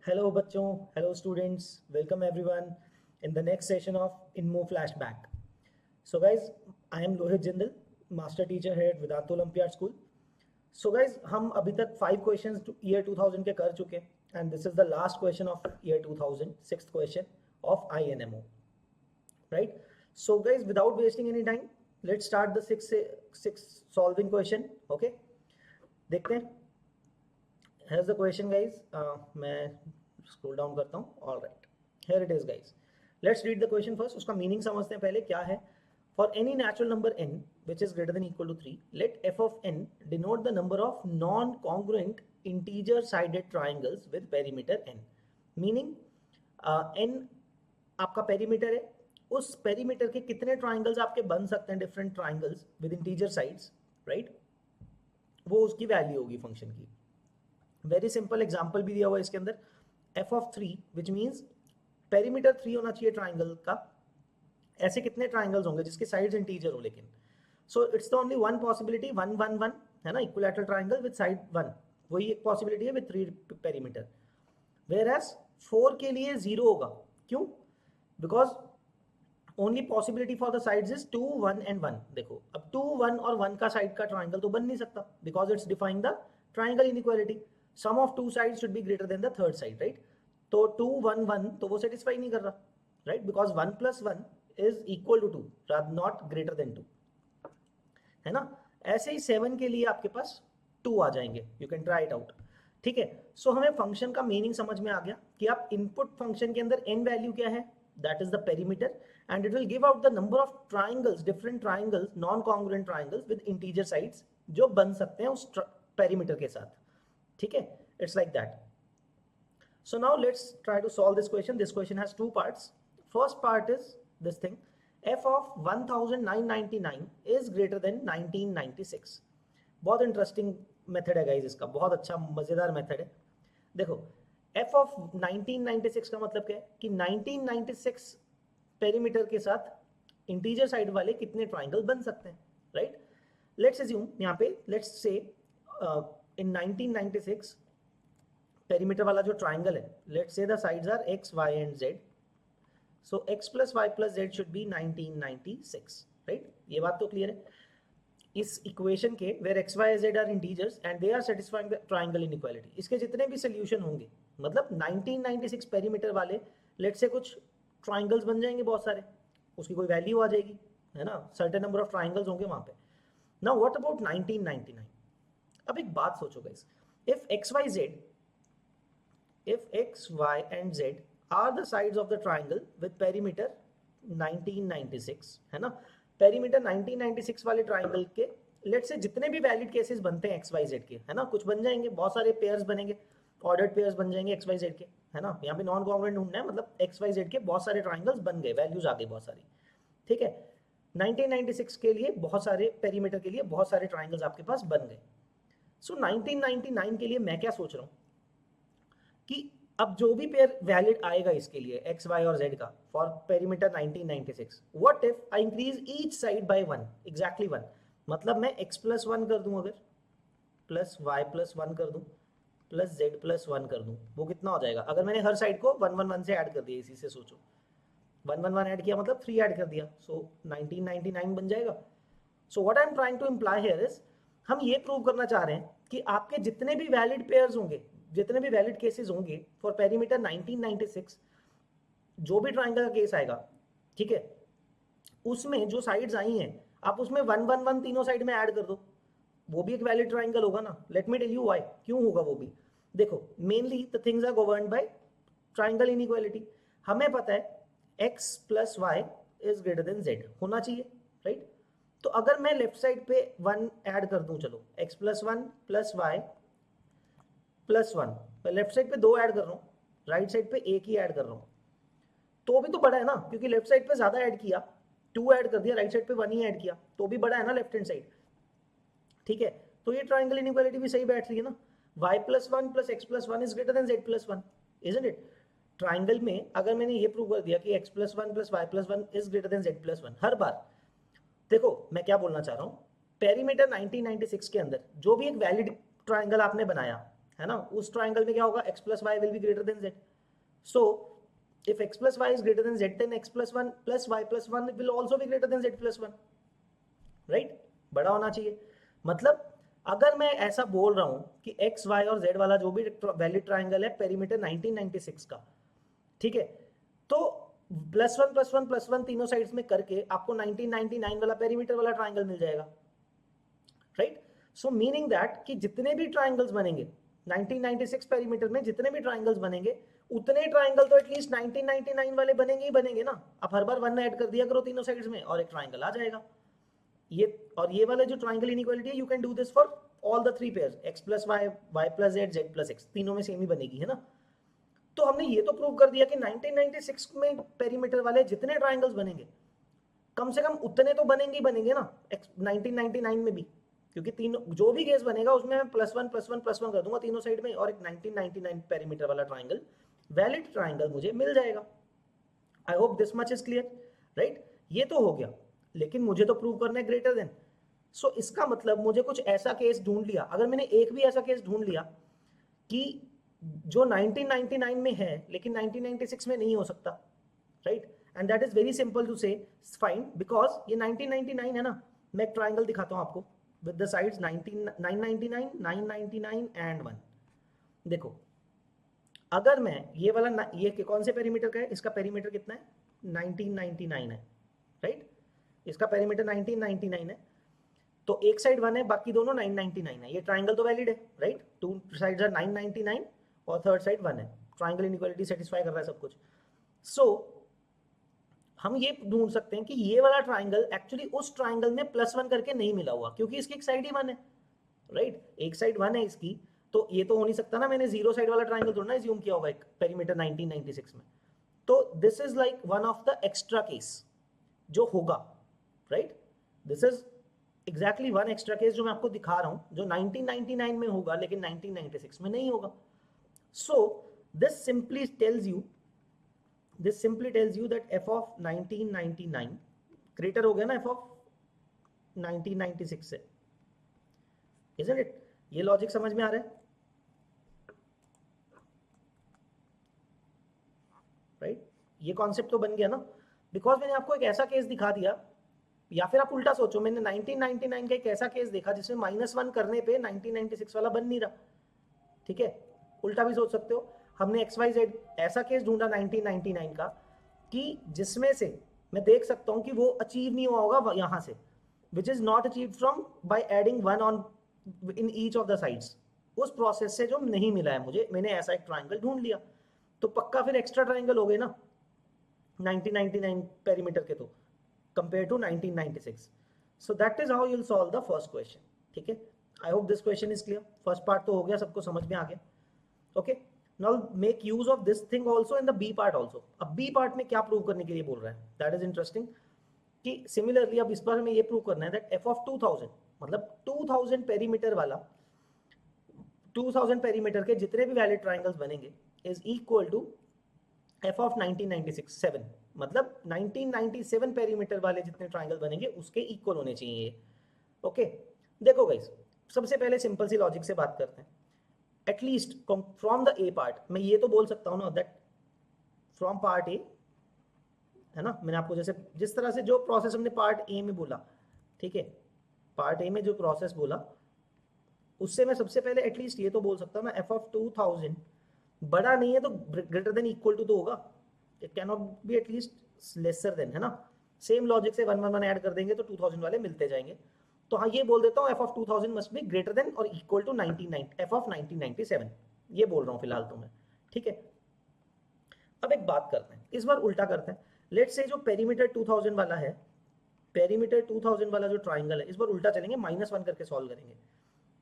Hello बच्चों, hello students, welcome everyone in the next session of InMo Flashback. So guys, I am Lohit Jindal, master teacher here at Vedanta Olympiad School. So guys, हम अभी तक 5 questions year 2000 के कर चुके and this is the last question of year 2000, sixth question of INMO. Right? So guys, without wasting any time, let's start the six solving question. Okay? देखते हैं. Here's the question guys. मैं scroll down करता हूँ. All right. Here it is guys. Let's read the question first. उसका meaning समझते हैं पहले क्या है. For any natural number n which is greater than equal to 3, let f of n denote the number of non-congruent integer-sided triangles with perimeter n. Meaning n आपका perimeter है. उस perimeter के कितने triangles आपके बन सकते हैं different triangles with integer sides, right? वो उसकी value होगी function की. वेरी सिंपल एग्जाम्पल भी दिया हुआ है इसके अंदर. f of 3 which means perimeter 3 होना चाहिए ट्राइंगल का. ऐसे कितने ट्राइंगल्स होंगे जिसके साइड्स इंटीजर हो लेकिन. So it's the only one possibility 1 1 1 है ना, इक्विलैटरल ट्राइंगल विद साइड 1. वही एक पॉसिबिलिटी है विद 3 पेरीमीटर. वेयर एज 4 के लिए 0 होगा. क्यों? Because only possibility for the sides is 2 1 and 1. देखो अब 2 1 और 1 का साइड का ट्राइंगल तो बन नहीं सकता because it's defying the triangle inequality. Sum of two sides should be greater than the third side, right? तो 2 1 1 तो वो satisfy नहीं कर रहा, right? Because 1 plus 1 is equal to 2, rather not greater than 2, है ना. ऐसे ही 7 के लिए आपके पास 2 आ जाएंगे. You can try it out. ठीक है. सो हमें फंक्शन का मीनिंग समझ में आ गया कि आप इनपुट फंक्शन के अंदर n वैल्यू क्या है, that is the perimeter, and it will give out the number of triangles, different triangles, non-congruent triangles with integer sides जो बन सकते हैं उस perimeter के साथ. ठीक है. It's like that. So now let's try to solve this question. This question has two parts. First part is this thing. f of 1999 is greater than 1996. बहुत इंटरेस्टिंग मेथड है गाइज इसका, बहुत अच्छा मजेदार मेथड है. देखो f of 1996 का मतलब क्या है कि 1996 पेरीमीटर के साथ इंटीजर साइड वाले कितने ट्राइंगल बन सकते हैं, राइट? लेट्स अज्यूम यहाँ पे लेट्स से in 1996 पेरीमीटर वाला जो ट्राइंगल है, let's say the sides are x y and z. So x plus y plus z should be 1996, right? ये बात तो क्लियर है. इस इक्वेशन के where x y z are integers and they are satisfying the triangle inequality, इसके जितने भी solution होंगे मतलब 1996 पेरीमीटर वाले लेट्स से कुछ ट्राइंगल्स बन जाएंगे बहुत सारे, उसकी कोई वैल्यू आ जाएगी, है ना. सर्टेन नंबर ऑफ ट्राइंगल्स होंगे वहां पे. Now what about 1999? अब एक बात सोचो guys, if x y and z are the sides of the triangle with perimeter 1996, है ना. पेरीमीटर 1996 वाले ट्राइंगल के लेट्स से जितने भी वैलिड केसेस बनते हैं x y z के, है ना, कुछ बन जाएंगे, बहुत सारे पेयर्स बनेंगे, ऑर्डर्ड पेयर्स बन जाएंगे x y z के, है ना. यहाँ पे नॉन कॉन्ग्रुएंट ढूंढना है, मतलब x y z के बहुत सारे ट्राइंगल्स बन गए, वैल्यूज आ गई बहुत सारी. ठीक है. 1996 के लिए बहुत सारे पेरीमीटर के लिए बहुत सारे ट्राइंगल्स आपके पास बन गए. सो 1999 के लिए मैं क्या सोच रहा हूं कि अब जो भी पेयर वैलिड आएगा इसके लिए x y और z का for perimeter 1996, what if I increase each side by 1, exactly 1. मतलब मैं x plus 1 कर दूं, अगर प्लस y plus 1 कर दूं प्लस z plus 1 कर दूं, वो कितना हो जाएगा? अगर मैंने हर साइड को 1 1 1 से ऐड कर दिया, इसी से सोचो 1 1 1 ऐड किया मतलब 3 ऐड कर दिया, सो 1999 बन जाएगा. So what I am trying to imply here is, हम ये प्रूव करना चाह रहे हैं कि आपके जितने भी वैलिड पेयर्स होंगे, जितने भी वैलिड केसेस होंगे फॉर पेरीमीटर 1996, जो भी ट्राइंगल का केस आएगा, ठीक है, उसमें जो साइड्स आई हैं आप उसमें 1 1 1 तीनों साइड में ऐड कर दो, वो भी एक वैलिड ट्राइंगल होगा ना. Let me tell you why, क्यों होगा वो भी. देखो mainly the things are governed by triangle inequality. हमें पता है x plus y is greater than z होना चाहिए, राइट? तो अगर मैं लेफ्ट साइड पे 1 ऐड कर दूं, चलो x plus 1 plus y plus 1, मैं लेफ्ट साइड पे 2 ऐड कर रहा हूँ, राइट साइड पे 1 ही ऐड कर रहा हूँ, तो भी तो बड़ा है ना, क्योंकि लेफ्ट साइड पे ज्यादा ऐड किया, 2 ऐड कर दिया, राइट साइड पे 1 ही ऐड किया, तो भी बड़ा है ना लेफ्ट हैंड साइड. ठीक है. तो ये ट्राइंगल इनइक्वालिटी भी सही बैठ रही है ना. y plus 1 plus x plus 1 is greater than z plus 1, isn't it? Triangle में अगर मैंने ये प्रूव कर दिया कि x plus 1 plus y plus 1 is greater than z plus 1 हर बार, देखो मैं क्या बोलना चाह रहा हूँ, पेरीमीटर 1996 के अंदर जो भी एक वैलिड ट्राइंगल आपने बनाया, है ना, उस ट्राइंगल में क्या होगा, x plus y will be greater than z. So if x plus y is greater than z, then x plus 1 plus y plus 1 will also be greater than z plus 1, right? बड़ा होना चाहिए. मतलब अगर मैं ऐसा बोल रहा हूं कि x y और z वाला जो भी वैलिड ट्राइंगल है पेरीमीटर 1996 का, ठीक है, तो +1 तीनों साइड्स में करके आपको 1999 वाला पेरीमीटर वाला ट्राइंगल मिल जाएगा, राइट? सो मीनिंग दैट कि जितने भी ट्राइंगल्स बनेंगे 1996 पेरीमीटर में, जितने भी ट्राइंगल्स बनेंगे उतने ट्राइंगल तो एटलीस्ट 1999 वाले बनेंगे ही बनेंगे ना. आप हर बार 1 ऐड कर दिया करो तीनों साइड्स में और एक ट्राइंगल आ जाएगा. ये और ये वाला जो ट्राइंगल इनइक्वालिटी है, you can do this for all the 3 pairs, x plus y, y plus z, z plus x, तीनों में सेम ही बनेगी, है ना. तो हमने ये तो प्रूव कर दिया कि 1996 में पेरीमीटर वाले जितने ट्राइंगल्स बनेंगे कम से कम उतने तो बनेंगे ही बनेंगे ना 1999 में भी, क्योंकि तीनों जो भी केस बनेगा उसमें मैं +1 कर दूंगा तीनों साइड में और एक 1999 पेरीमीटर वाला ट्राइंगल, वैलिड ट्राइंगल मुझे मिल जाएगा. आई hope this much is clear, right? ये तो हो गया, लेकिन मुझे तो प्रूव करना है ग्रेटर देन. सो इसका मतलब मुझे कुछ ऐसा केस ढूंढ लिया, अगर मैंने एक भी ऐसा केस ढूंढ लिया कि जो 1999 में है लेकिन 1996 में नहीं हो सकता, right? And that is very simple to say find, because ये 1999 है ना. मैं एक ट्राइंगल दिखाता हूं आपको विद द साइड्स 999, 999 एंड 1. देखो, अगर मैं ये वाला, ये कौन से पेरीमीटर का है, इसका पेरीमीटर कितना है, 1999 है, राइट? इसका पेरीमीटर 1999 है, तो एक साइड 1 है, बाकी दोनों 999 है. ये ट्राइंगल तो वैलिड है, राइट? 2 साइड्स आर 999 और थर्ड साइड 1 है. ट्राइंगल इनइक्वालिटी सेटिस्फाई कर रहा है सब कुछ. सो हम ये ढूंढ सकते हैं कि ये वाला ट्राइंगल एक्चुअली उस ट्राइंगल में +1 करके नहीं मिला हुआ, क्योंकि इसकी एक साइड ही 1 है, राइट? एक साइड 1 है इसकी, तो ये तो हो नहीं सकता ना, मैंने 0 साइड वाला ट्राइंगल थोड़ा ना एज्यूम किया होगा एक पेरीमीटर 1996 में. तो this is like one of the extra case जो होगा, right? This is exactly one extra case जो मैं आपको दिखा रहा हूं, जो 1999 में होगा लेकिन 1996 में नहीं होगा. So this simply tells you that f of 1999 greater हो गया ना f of 1996 से, isn't it? ये लॉजिक समझ में आ रहा है, राइट? ये कॉन्सेप्ट तो बन गया ना, बिकॉज मैंने आपको एक ऐसा केस दिखा दिया. या फिर आप उल्टा सोचो, मैंने 1999 का एक ऐसा केस देखा जिसमें -1 करने पे 1996 वाला बन नहीं रहा, ठीक है? उल्टा भी सोच सकते हो. हमने XYZ ऐसा केस ढूंढा 1999 का कि जिसमें से मैं देख सकता हूं कि वो अचीव नहीं हुआ होगा यहां से, which is not achieve from by adding 1 on in each of the sides. उस प्रोसेस से जो नहीं मिला है मुझे, मैंने ऐसा एक ट्राइंगल ढूंढ लिया, तो पक्का फिर एक्स्ट्रा ट्राइंगल हो गए ना 1999 पेरीमीटर के, तो compare to 1996. So that is how you will solve the first question, ठीक है? I hope this question is clear. First part तो हो गया, सबको समझ में आ गया, okay? Now make use of this thing also in the B part also. अब बी पार्ट में क्या प्रूव करने के लिए बोल रहा है, दैट इज इंटरेस्टिंग. कि सिमिलरली अब इस बार हमें ये प्रूव करना है दैट f of 2000, मतलब 2000 पेरीमीटर वाला, 2000 पेरीमीटर के जितने भी वैलिड ट्राइंगल्स बनेंगे is equal to f of 1996 7, मतलब 1997 पेरीमीटर वाले जितने ट्राइंगल बनेंगे उसके इक्वल होने चाहिए, ओके? देखो गाइस, सबसे पहले सिंपल सी लॉजिक से बात करते हैं. At least from the A part मैं ये तो बोल सकता हूं ना दैट फ्रॉम पार्ट ए, है ना? मैंने आपको जैसे जिस तरह से जो प्रोसेस हमने पार्ट ए में बोला, ठीक है, पार्ट ए में जो प्रोसेस बोला उससे मैं सबसे पहले एटलीस्ट ये तो बोल सकता हूँ ना f of 2000 बड़ा नहीं है तो ग्रेटर देन इक्वल टू तो होगा, it can not be at least lesser than, है ना? सेम लॉजिक से 1 1 1 ऐड कर देंगे तो 2000 वाले मिलते जाएंगे. तो हाँ, ये बोल देता हूँ f of 2000 must be greater then और इक्वल टू f of 1997, ये बोल रहा हूँ फिलहाल तो मैं, ठीक है? अब एक बात करते हैं, इस बार उल्टा करते हैं. लेट्स से जो पेरीमीटर 2000 वाला है, पेरीमीटर 2000 वाला जो ट्राइंगल है, इस बार उल्टा चलेंगे, -1 करके सॉल्व करेंगे.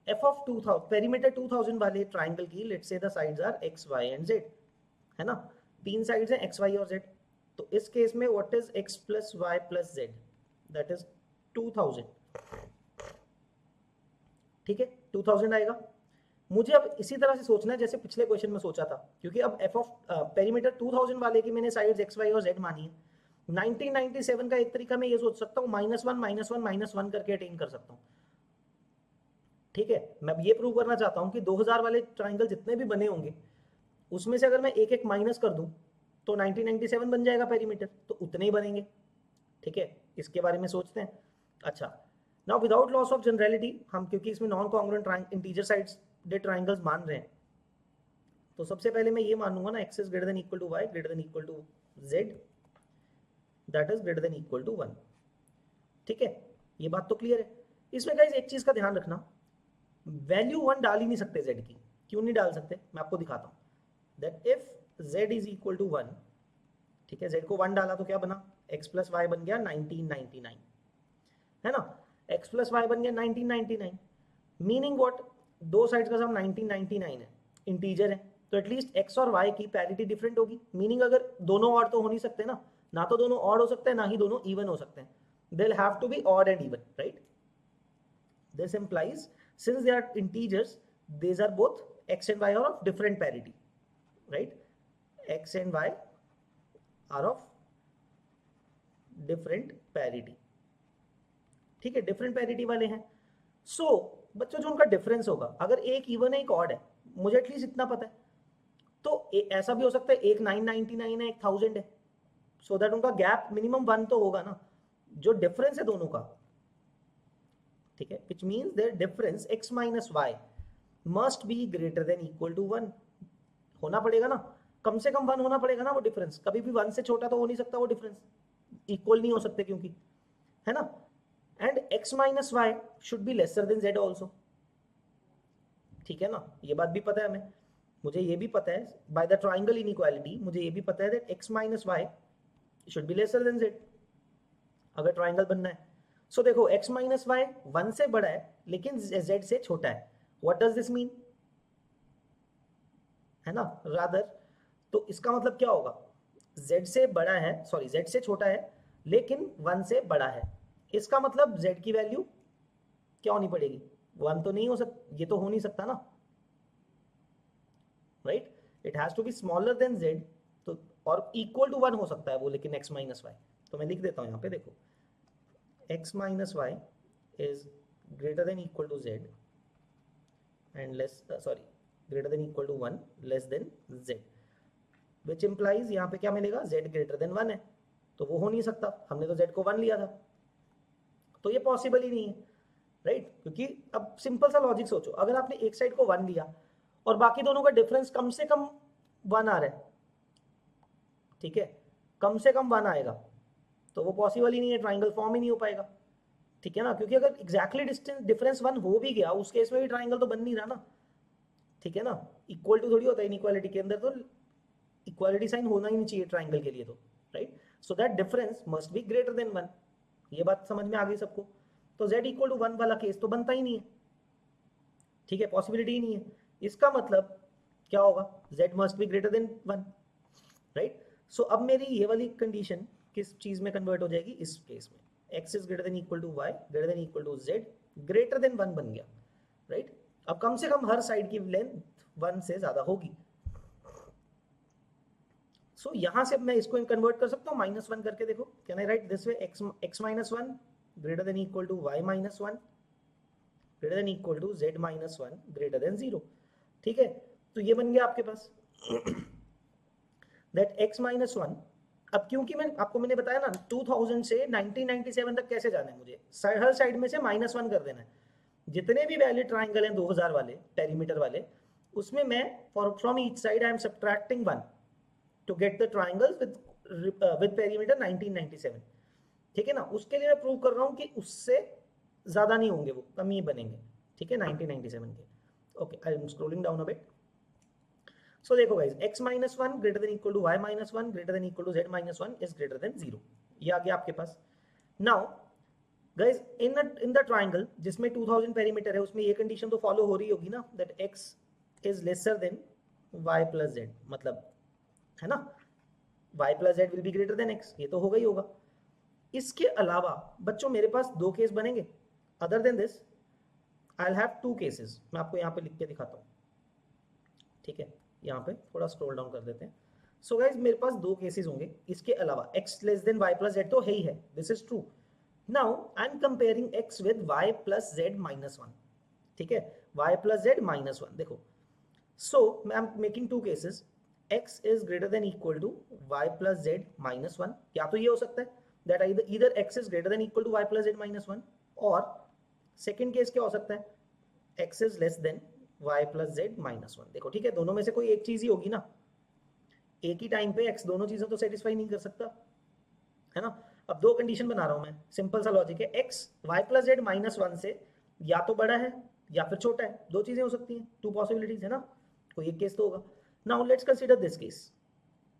f of 2000 पेरीमीटर 2000 वाले ट्राइंगल की let's say the sides are x y and z, है ना? 3 साइड्स हैं x y और z. तो इस केस में what is x plus y plus z, that is 2000, ठीक है? 2000 आएगा. मुझे अब इसी तरह से सोचना है जैसे पिछले क्वेश्चन में सोचा था, क्योंकि अब f ऑफ पेरीमीटर 2000 वाले की मैंने साइड्स x y और z मानी है. 1997 का एक तरीका मैं ये सोच सकता हूँ -1 -1 -1 करके अटेन कर सकता हूँ, ठीक है, मैं ये प्रूव करना चाहता हूँ कि 2000 वाले ट्राइंगल जितने भी बने होंगे उसमें से अगर मैं एक एक माइनस कर दूं तो 1997 बन जाएगा पेरीमीटर, तो उतने ही बनेंगे। ठीक है, इसके बारे में सोचते हैं। अच्छा, now without loss of generality, हम क्योंकि इसमें non congruent integer sided triangles मान रहे हैं, तो सबसे पहले मैं ये मानूंगा ना, x is greater than equal to y greater than equal to z that is greater than equal to 1। ठीक है, ये बात तो क्लियर है। इसमें गाइस एक चीज का ध्यान रखना, वैल्यू 1 डाल ही नहीं सकते z की। क्यों नहीं डाल सकते, मैं आपको दिखाता हूँ। That if z is equal to 1, ठीक है, z को 1 डाला तो क्या बना, x प्लस वाई बन गया 1999, है ना, x प्लस वाई बन गया 1999। मीनिंग व्हाट, दो साइड्स का सम 1999 है, इंटीजर है, तो एटलीस्ट x और y की पैरिटी डिफरेंट होगी। मीनिंग अगर दोनों ऑड तो हो नहीं सकते ना तो दोनों ऑड हो सकते हैं, ना ही दोनों इवन हो सकते हैं। They'll have to be odd and even, right? This implies since they are integers, these are both x and y are of different parity, right? X and y are of different parity. ठीक है, different parity वाले हैं। So बच्चों जो उनका difference होगा, अगर एक इवन है एक ऑड है, मुझे एटलीस्ट इतना पता है, तो ऐसा भी हो सकता है एक 999 है एक 1000 है, सो दैट उनका गैप मिनिमम 1 तो होगा ना, जो डिफरेंस है दोनों का। ठीक है, which means their difference x minus y must be greater than equal to 1 होना पड़ेगा ना, कम से कम 1 होना पड़ेगा ना वो डिफरेंस। कभी भी 1 से छोटा तो हो नहीं सकता वो डिफरेंस, इक्वल नहीं हो सकते क्योंकि, है ना। And x minus why should be lesser than z also. ठीक है ना, ये बात भी पता है हमें, मुझे ये भी पता है बाय द ट्राइंगल इनइक्वालिटी, मुझे ये भी पता है that x minus why should be lesser than z अगर ट्राइंगल बनना है। सो देखो x माइनस वाई 1 से बड़ा है लेकिन z से छोटा है। व्हाट डज दिस मीन, है ना, रादर, तो इसका मतलब क्या होगा, z से बड़ा है, सॉरी z से छोटा है लेकिन 1 से बड़ा है, इसका मतलब z की वैल्यू क्या होनी पड़ेगी, 1 तो नहीं हो सकता, ये तो हो नहीं सकता ना, right, it has to be smaller than z, तो और इक्वल टू 1 हो सकता है वो, लेकिन x माइनस वाई, तो मैं लिख देता हूं यहाँ पे, देखो x minus y is greater than equal to z and less greater than equal to 1 less than z, which implies यहाँ पे क्या मिलेगा, z greater than 1 है, तो वो हो नहीं सकता, हमने तो z को 1 लिया था, तो ये पॉसिबल ही नहीं है, राइट। क्योंकि अब सिंपल सा लॉजिक सोचो, अगर आपने एक साइड को 1 लिया और बाकी दोनों का डिफरेंस कम से कम 1 आ रहा है, ठीक है, कम से कम 1 आएगा, तो वो पॉसिबल ही नहीं है, ट्राइंगल फॉर्म ही नहीं हो पाएगा। ठीक है ना, क्योंकि अगर एग्जैक्टली डिफरेंस 1 हो भी गया, उस केस में भी ट्राइंगल तो बन नहीं रहा ना। ठीक है ना, इक्वल टू थोड़ी होता है इनइक्वालिटी के अंदर, तो इक्वालिटी साइन होना ही नहीं चाहिए ट्राइंगल के लिए, तो right, so that difference must be greater than 1। ये बात समझ में आ गई सबको, तो z इक्वल टू 1 वाला केस तो बनता ही नहीं है, ठीक है, पॉसिबिलिटी ही नहीं है। इसका मतलब क्या होगा, z must be greater than 1, right. So अब मेरी ये वाली कंडीशन किस चीज में कन्वर्ट हो जाएगी, इस केस में x is greater than equal to y greater than equal to z greater than 1 बन गया, राइट। अब कम से कम हर साइड की लेंथ 1 से ज्यादा होगी। सो यहां से अब मैं इसको कन्वर्ट कर सकता हूँ -1 करके, देखो, can I write this way, x minus 1 greater than equal to y minus 1 greater than equal to z minus 1 greater than 0। ठीक है, तो ये बन गया आपके पास दैट x माइनस 1। अब क्योंकि मैंने बताया ना 2000 से 1997 तक कैसे जाना है, मुझे हर साइड में से -1 कर देना है। जितने भी वैलिड ट्राइंगल हैं 2000 वाले पेरीमीटर वाले, उसमें मैं from each side I am subtracting 1 to get the triangles with perimeter 1997। ठीक है ना, उसके लिए मैं प्रूव कर रहा हूँ कि उससे ज्यादा नहीं होंगे, वो कम ही बनेंगे, ठीक है, 1997 के। Okay, I am scrolling down a bit. So देखो guys, x minus 1 greater than equal to y minus 1 greater than equal to z minus 1 is greater than 0। ये आ गया आपके पास। Now guys, in the triangle जिसमें 2000 perimeter है, उसमें ये condition तो follow हो रही होगी ना, that x is lesser than y plus z, मतलब, है ना, y plus z will be greater than x, ये तो होगा ही होगा। इसके अलावा बच्चों मेरे पास दो केस बनेंगे, other than this I'll have two cases। मैं आपको यहाँ पे लिख के दिखाता हूँ, ठीक है, यहाँ पे थोड़ा स्क्रॉल डाउन कर देते हैं। सो गाइज मेरे पास दो केसेस होंगे इसके अलावा, x less than y plus z तो है ही है, this is true. Now I am comparing x with y plus z minus 1। ठीक है, y plus z minus one. देखो, so I am making two cases, x is greater than equal to y plus z minus one. या तो ये हो सकता है that either x is greater than equal to y plus z minus one, और second case क्या हो सकता है, x is less than y plus z minus one. देखो ठीक है, दोनों में से कोई एक चीज ही होगी ना, एक ही टाइम पे x दोनों चीजें तो सेटिस्फाई नहीं कर सकता, है ना। अब दो कंडीशन बना रहा हूं मैं, सिंपल सा लॉजिक है, x y plus z minus one से या तो बड़ा है या फिर छोटा है, दो चीजें हो सकती हैं, टू पॉसिबिलिटीज है ना, कोई एक केस तो होगा। Now let's consider this case.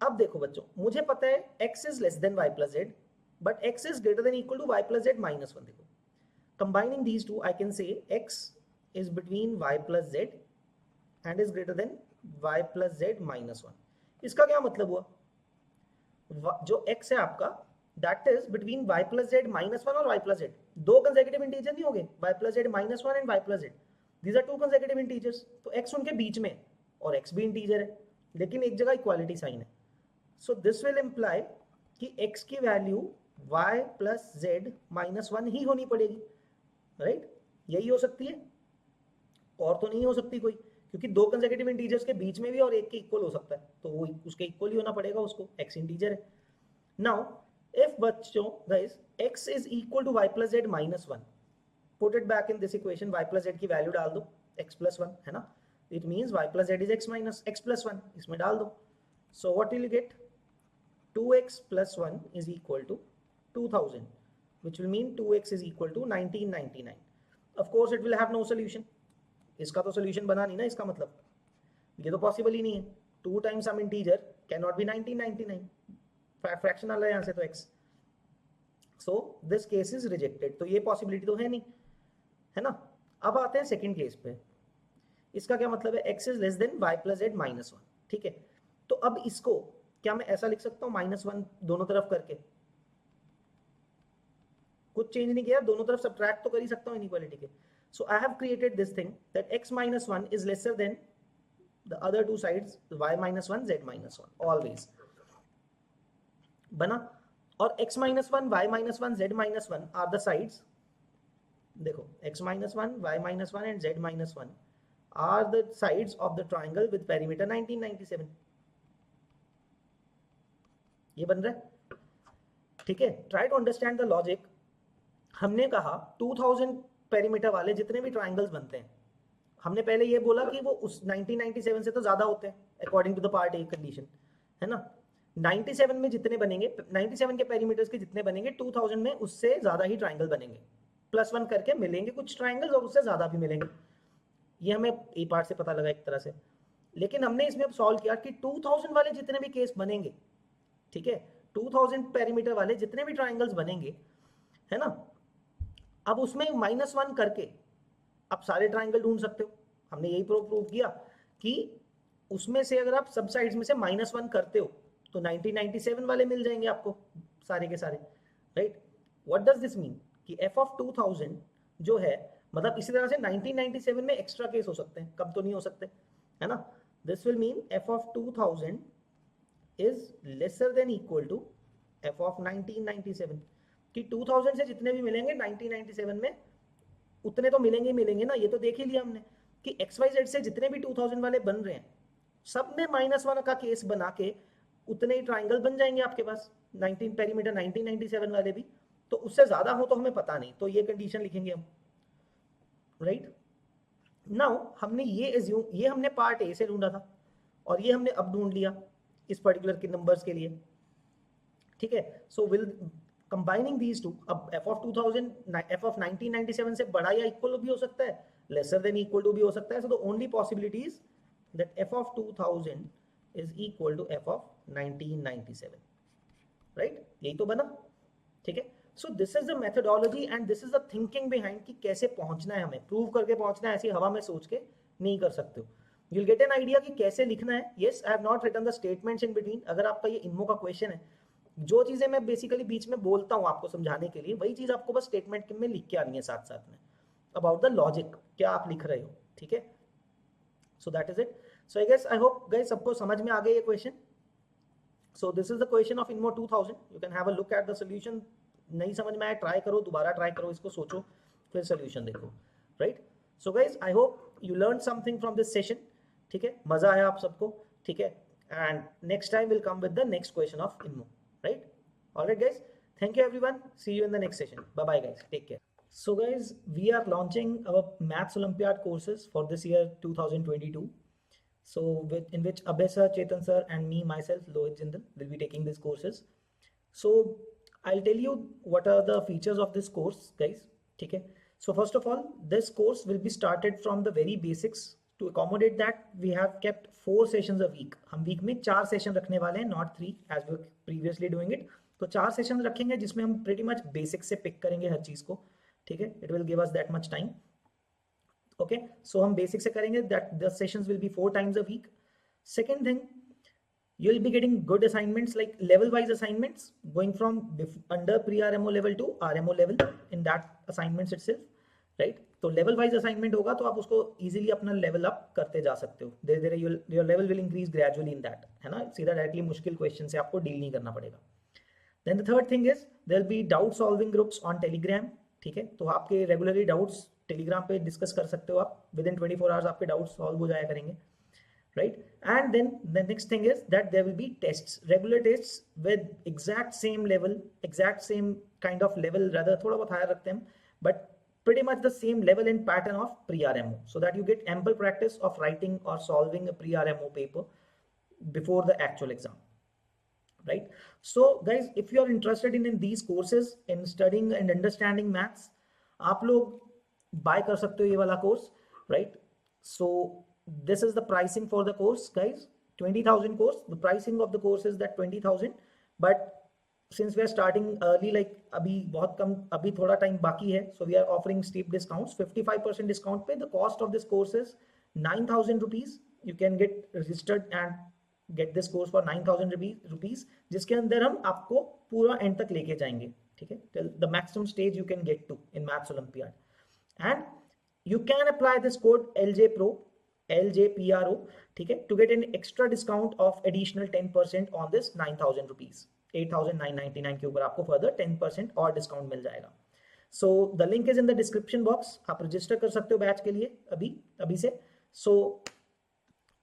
अब देखो बच्चों, मुझे पता है x is less than y plus z, but x is greater than equal to y plus z minus one. देखो, combining these two I can say x is between y plus z and is greater than y plus z minus one. इसका क्या मतलब हुआ, जो x है आपका that is between y plus z minus one और y plus z, दो consecutive integer नहीं हो गए, y plus z minus one and y plus z, these are two consecutive integers, तो x उनके बीच में और x भी इंटीजर है, लेकिन एक जगह इक्वालिटी साइन है। सो दिस विल इम्प्लाई कि x की value y plus z minus one ही होनी पड़ेगी, राइट? यही हो सकती है, और तो नहीं हो सकती कोई, क्योंकि दो कंसेक्यूटिव इंटीजर्स के बीच में भी और एक के इक्वल हो सकता है, तो वो उसके इक्वल ही होना पड़ेगा उसको, x इंटीजर है। नाउ इफ बच्चों guys x is equal to y plus z minus one, put it back in this equation, y plus z की वैल्यू डाल दो, x प्लस वन है ना, it means y plus z is x minus x plus one, इसमें डाल दो। So what will you get, 2x plus one is equal to 2000, which will mean 2x is equal to 1999. Of course it will have no solution, इसका तो solution बना नहीं ना, इसका मतलब ये तो पॉसिबल ही नहीं है, 2 times some integer can not be 1999, fraction आ रहा है यहाँ से तो x, so this case is rejected, तो ये पॉसिबिलिटी तो है नहीं, है ना। अब आते हैं सेकंड केस पे, इसका क्या मतलब है, x is less than y plus z minus one, ठीक है। तो अब इसको क्या मैं ऐसा लिख सकता हूँ, माइनस वन दोनों तरफ करके, कुछ चेंज नहीं किया, दोनों तरफ सब्ट्रैक्ट तो कर ही सकता हूँ इनइक्वालिटी के। So I have created this thing that x minus one is lesser than the other two sides y minus one z minus one, always बना। और x minus one y minus one z minus one are the sides, देखो x minus one y minus one and z minus one are the sides of the triangle with perimeter 1997, ये बन रहा है, ठीक है। Try to understand the logic. हमने कहा 2000 perimeter वाले जितने भी ट्राइंगल्स बनते हैं, हमने पहले ये बोला कि वो उस 1997 से तो ज्यादा होते हैं according to the part A condition, है ना। 97 में जितने बनेंगे, 97 के पेरीमीटर्स के जितने बनेंगे, 2000 में उससे ज्यादा ही ट्राइंगल बनेंगे, प्लस वन करके मिलेंगे कुछ ट्राइंगल्स और उससे ज्यादा भी मिलेंगे, ये हमें ए पार्ट से पता लगा एक तरह से। लेकिन हमने इसमें अब सॉल्व किया कि 2000 वाले जितने भी केस बनेंगे, ठीक है, 2000 पेरीमीटर वाले जितने भी ट्राइंगल्स बनेंगे, है ना, अब उसमें माइनस वन करके आप सारे ट्राइंगल ढूंढ सकते हो। हमने यही प्रूव किया कि उसमें से अगर आप सब साइड्स में से माइनस वन करते हो तो 1997 वाले मिल जाएंगे आपको सारे के सारे, right. What does this mean कि f ऑफ 2000 जो है, मतलब इसी तरह से 1997 में एक्स्ट्रा केस हो सकते हैं, कब तो नहीं हो सकते, है ना। This will mean f of 2000 is lesser than equal to f of 1997, कि 2000 से जितने भी मिलेंगे 1997 में उतने तो मिलेंगे ही मिलेंगे ना, ये तो देख ही लिया हमने कि XYZ से जितने भी 2000 वाले बन रहे हैं सब में माइनस वन का केस बना के उतने ही ट्राइंगल बन जाएंगे आपके पास, 19 पेरीमीटर 1997 वाले भी, तो उससे ज्यादा हो तो हमें पता नहीं, तो ये कंडीशन लिखेंगे हम, राइट। नाउ हमने ये हमने पार्ट ए से ढूंढा था और ये हमने अब ढूंढ लिया इस पर्टिकुलर के नंबर्स के लिए, ठीक है। So will combining these to, अब f ऑफ 2000 f ऑफ 1997 से बड़ा या इक्वल भी हो सकता है, लेसर देन इक्वल टू भी हो सकता है, so the only possibility is that f of 2000 is equal to f of 1997, right, यही तो बना, ठीक है। So this is the methodology and this is the thinking behind कि कैसे पहुंचना है, हमें प्रूव करके पहुंचना है, ऐसी हवा में सोच के नहीं कर सकते हो। You will get an idea कि कैसे लिखना है। Yes, I have not written the statements in between, अगर आपका ये इनमो का क्वेश्चन है, जो चीजें मैं बेसिकली बीच में बोलता हूँ आपको समझाने के लिए, वही चीज आपको बस स्टेटमेंट में लिख के आनी है साथ साथ में, अबाउट द लॉजिक, क्या आप लिख रहे हो, ठीक है। So that is it. So I guess, I hope guys सबको समझ में आ गया ये question. So this is the question of INMO 2000, you can have a look at the solution. नहीं समझ में आया, ट्राई करो, दोबारा ट्राई करो, इसको सोचो, फिर सोल्यूशन देखो, right. So guys I hope you learn something from this session, ठीक है, मजा आया आप सबको, ठीक है, and next time will come with the next question of INMO, right? Alright guys, thank you everyone, see you in the next session, bye bye guys, take care. So guys, we are launching our maths olympiad courses for this year 2022. So in which Abhay sir, Chetan sir and me myself Lohit Jindal will be taking these courses. So I'll tell you what are the features of this course guys, okay? So first of all, this course will be started from the very basics. To accommodate that, we have kept 4 sessions a week. हम week में 4 session रखने वाले हैं, not 3 as we were previously doing it. तो 4 sessions रखेंगे जिसमें हम pretty much basic से पिक करेंगे हर चीज को, ठीक है? It will give us that much time, okay? So हम बेसिक से करेंगे, that the sessions will be 4 times a week. Second thing, you will be getting good assignments like level wise assignments going from under pre-RMO level to RMO level in that assignments itself, right? तो level wise assignment होगा तो आप उसको easily अपना level up करते जा सकते हो, धीरे धीरे your level will increase gradually in that, है ना? सीधा डायरेक्टली मुश्किल क्वेश्चन से आपको डील नहीं करना पड़ेगा. Then the third thing is there will be doubt solving groups on Telegram, ठीक है? तो आपके रेगुलरली डाउट्स टेलीग्राम पे डिस्कस कर सकते हो आप, विद इन 24 आवर्स आपके डाउट्स सॉल्व हो जाया करेंगे, right? And then the next thing is that there will be tests, regular tests with exact same level, exact same kind of level, rather थोड़ा बहुत हायर रखते हैं, but pretty much the same level and pattern of pre-RMO, so that you get ample practice of writing or solving a pre-RMO paper before the actual exam. Right? So guys, if you are interested in these courses, in studying and understanding maths, आप लोग buy कर सकते हो ये वाला course, right? So this is the pricing for the course guys, 20,000 course. The pricing of the course is that 20,000, but since we are starting early, like अभी बहुत कम, अभी थोड़ा टाइम बाकी है, so we are offering steep discounts, 55% discount पे. The cost of this course is 9,000 rupees. You can get registered and get this course for 9,000 rupees, जिसके अंदर हम आपको पूरा एंड तक लेके जाएंगे, ठीक है? Till the maximum stage you can get to in maths olympiad. And you can apply this code LJPRO, LJPRO, ठीक है, to get an extra discount of additional 10% on this 9,000 rupees. 8,999 के ऊपर आपको फर्दर 10% और डिस्काउंट मिल जाएगा. So the link is in the description box, आप register कर सकते हो बैच के लिए अभी से. सो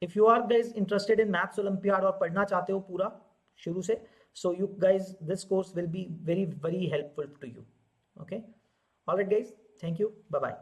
if you are guys interested in maths olympiad और पढ़ना चाहते हो पूरा शुरू से, so you guys, this course will be very very helpful to you, okay? All right guys, thank you, bye bye.